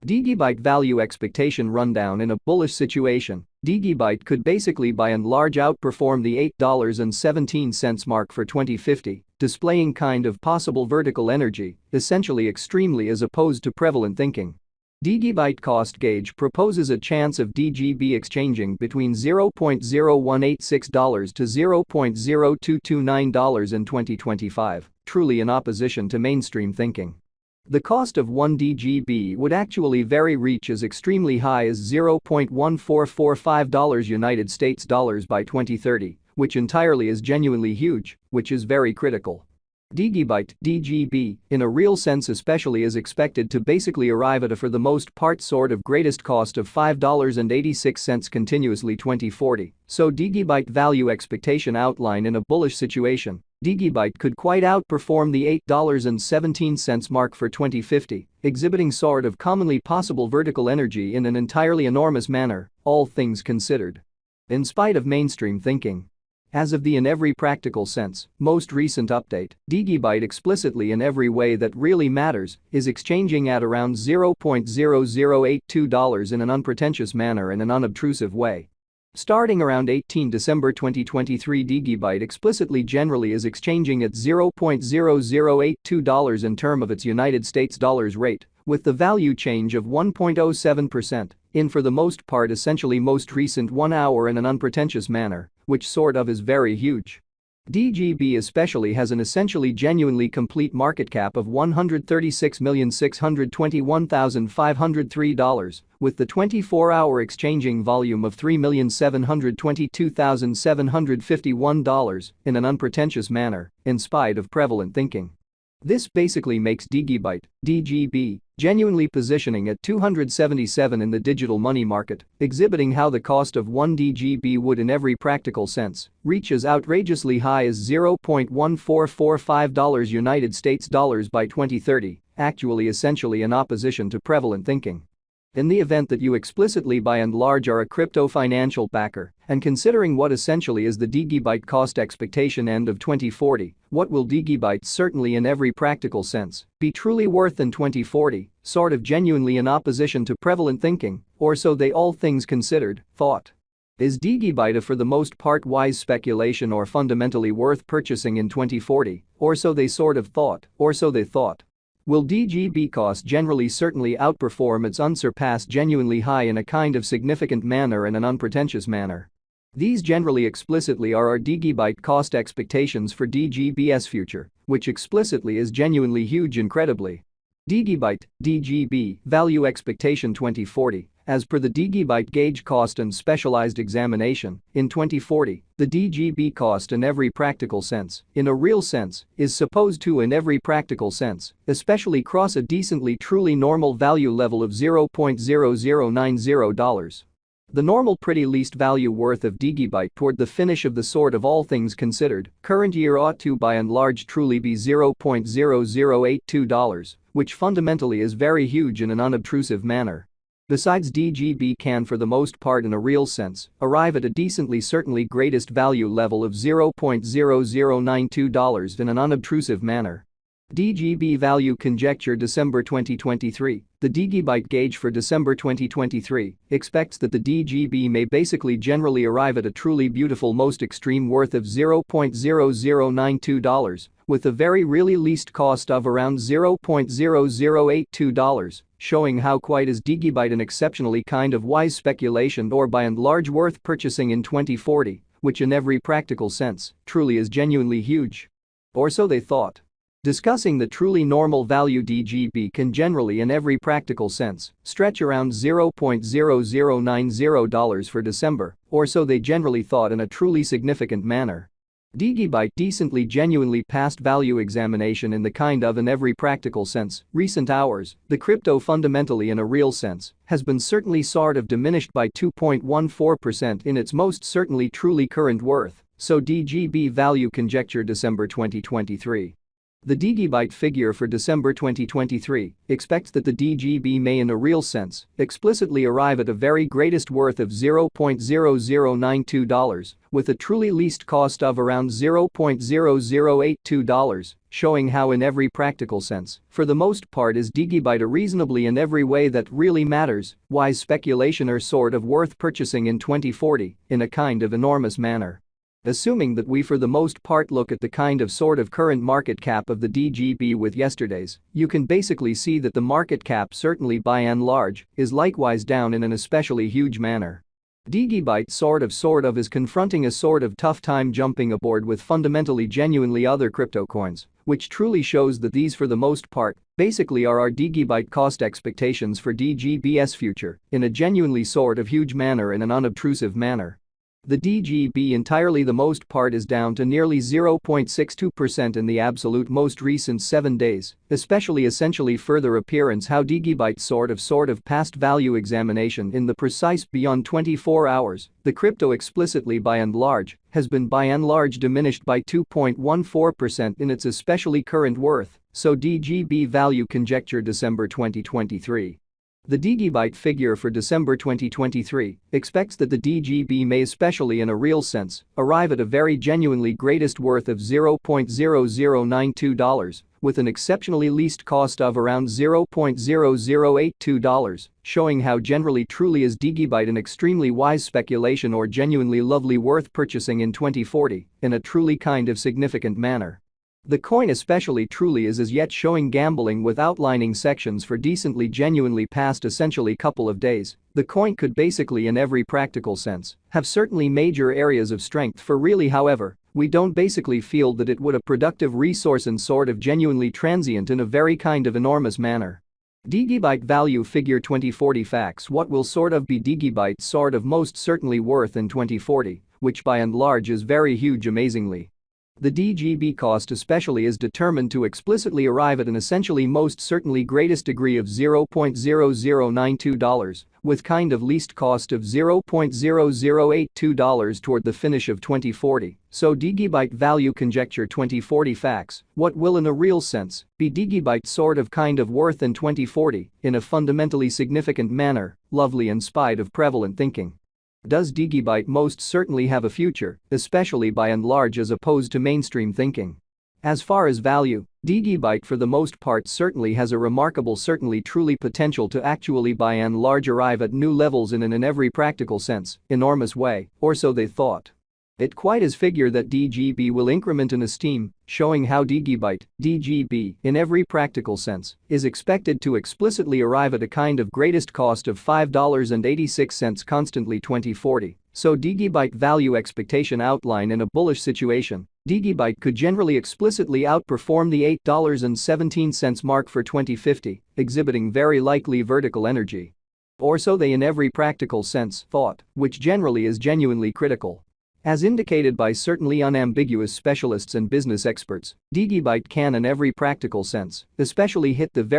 Digibyte value expectation rundown. In a bullish situation, Digibyte could basically by and large outperform the $8.17 mark for 2050, displaying kind of possible vertical energy, essentially extremely as opposed to prevalent thinking. Digibyte cost gauge proposes a chance of DGB exchanging between $0.0186 to $0.0229 in 2025, truly in opposition to mainstream thinking. The cost of 1 DGB would actually reach as extremely high as $0.1445 United States dollars by 2030, which entirely is genuinely huge, which is very critical. Digibyte (DGB) in a real sense especially is expected to basically arrive at a for the most part sort of greatest cost of $5.86 continuously 2040, so Digibyte value expectation outline. In a bullish situation, Digibyte could quite outperform the $8.17 mark for 2050, exhibiting sort of commonly possible vertical energy in an entirely enormous manner, all things considered. In spite of mainstream thinking. As of the in every practical sense, most recent update, Digibyte explicitly in every way that really matters is exchanging at around $0.0082 in an unpretentious manner in an unobtrusive way. Starting around 18 December 2023, Digibyte explicitly generally is exchanging at $0.0082 in term of its United States dollars rate, with the value change of 1.07% in for the most part essentially most recent 1 hour in an unpretentious manner, which sort of is very huge. DGB especially has an essentially genuinely complete market cap of $136,621,503, with the 24-hour exchanging volume of $3,722,751 in an unpretentious manner, in spite of prevalent thinking. This basically makes Digibyte, DGB, genuinely positioning at 277 in the digital money market, exhibiting how the cost of 1 DGB would in every practical sense reach as outrageously high as $0.1445 United States dollars by 2030, actually essentially in opposition to prevalent thinking. In the event that you explicitly by and large are a crypto financial backer, and considering what essentially is the Digibyte cost expectation end of 2040, what will Digibyte certainly in every practical sense be truly worth in 2040, sort of genuinely in opposition to prevalent thinking, or so they all things considered, thought. Is Digibyte a for the most part wise speculation or fundamentally worth purchasing in 2040, or so they sort of thought, or so they thought? Will DGB cost generally certainly outperform its unsurpassed genuinely high in a kind of significant manner in an unpretentious manner? These generally explicitly are our Digibyte cost expectations for DGB's future, which explicitly is genuinely huge incredibly. Digibyte, DGB, value expectation 2040. As per the Digibyte gauge cost and specialized examination, in 2040, the DGB cost in every practical sense, in a real sense, is supposed to in every practical sense, especially cross a decently truly normal value level of $0.0090. The normal pretty least value worth of Digibyte toward the finish of the sort of all things considered, current year ought to by and large truly be $0.0082, which fundamentally is very huge in an unobtrusive manner. Besides, DGB can for the most part in a real sense arrive at a decently certainly greatest value level of $0.0092 in an unobtrusive manner. DGB value conjecture December 2023. The Digibyte gauge for December 2023 expects that the DGB may basically generally arrive at a truly beautiful most extreme worth of $0.0092, with a very really least cost of around $0.0082, showing how quite is Digibyte an exceptionally kind of wise speculation or by and large worth purchasing in 2040, which in every practical sense truly is genuinely huge. Or so they thought. Discussing the truly normal value DGB can generally in every practical sense stretch around $0.0090 for December, or so they generally thought in a truly significant manner. Digibyte decently genuinely passed value examination in the kind of in every practical sense, recent hours, the crypto fundamentally in a real sense has been certainly sort of diminished by 2.14% in its most certainly truly current worth, so DGB value conjecture December 2023. The Digibyte figure for December 2023 expects that the DGB may in a real sense explicitly arrive at a very greatest worth of $0.0092 with a truly least cost of around $0.0082, showing how in every practical sense, for the most part is Digibyte a reasonably in every way that really matters, wise speculation or sort of worth purchasing in 2040 in a kind of enormous manner. Assuming that we for the most part look at the kind of sort of current market cap of the DGB with yesterday's, you can basically see that the market cap certainly by and large is likewise down in an especially huge manner. Digibyte sort of is confronting a sort of tough time jumping aboard with fundamentally genuinely other crypto coins, which truly shows that these for the most part basically are our Digibyte cost expectations for DGB's future in a genuinely sort of huge manner in an unobtrusive manner. The DGB entirely the most part is down to nearly 0.62% in the absolute most recent 7 days, especially essentially further appearance how Digibyte sort of past value examination in the precise beyond 24 hours, the crypto explicitly by and large has been by and large diminished by 2.14% in its especially current worth, so DGB value conjecture December 2023. The Digibyte figure for December 2023 expects that the DGB may especially in a real sense arrive at a very genuinely greatest worth of $0.0092 with an exceptionally least cost of around $0.0082, showing how generally truly is Digibyte an extremely wise speculation or genuinely lovely worth purchasing in 2040 in a truly kind of significant manner. The coin especially truly is as yet showing gambling with outlining sections for decently genuinely past essentially couple of days. The coin could basically in every practical sense have certainly major areas of strength for really however, we don't basically feel that it would a productive resource and sort of genuinely transient in a very kind of enormous manner. Digibyte value figure 2040 facts. What will sort of be Digibyte sort of most certainly worth in 2040, which by and large is very huge amazingly. The DGB cost especially is determined to explicitly arrive at an essentially most certainly greatest degree of $0.0092 with kind of least cost of $0.0082 toward the finish of 2040, so Digibyte value conjecture 2040 facts, what will in a real sense be Digibyte sort of kind of worth in 2040 in a fundamentally significant manner, lovely in spite of prevalent thinking. Does Digibyte most certainly have a future, especially by and large as opposed to mainstream thinking? As far as value, Digibyte for the most part certainly has a remarkable certainly truly potential to actually by and large arrive at new levels in every practical sense, enormous way, or so they thought. It quite is figure that DGB will increment in esteem, showing how Digibyte, DGB, in every practical sense, is expected to explicitly arrive at a kind of greatest cost of $5.86 constantly 2040, so Digibyte value expectation outline in a bullish situation, Digibyte could generally explicitly outperform the $8.17 mark for 2050, exhibiting very likely vertical energy. Or so they in every practical sense thought, which generally is genuinely critical. As indicated by certainly unambiguous specialists and business experts, Digibyte can in every practical sense, especially hit the very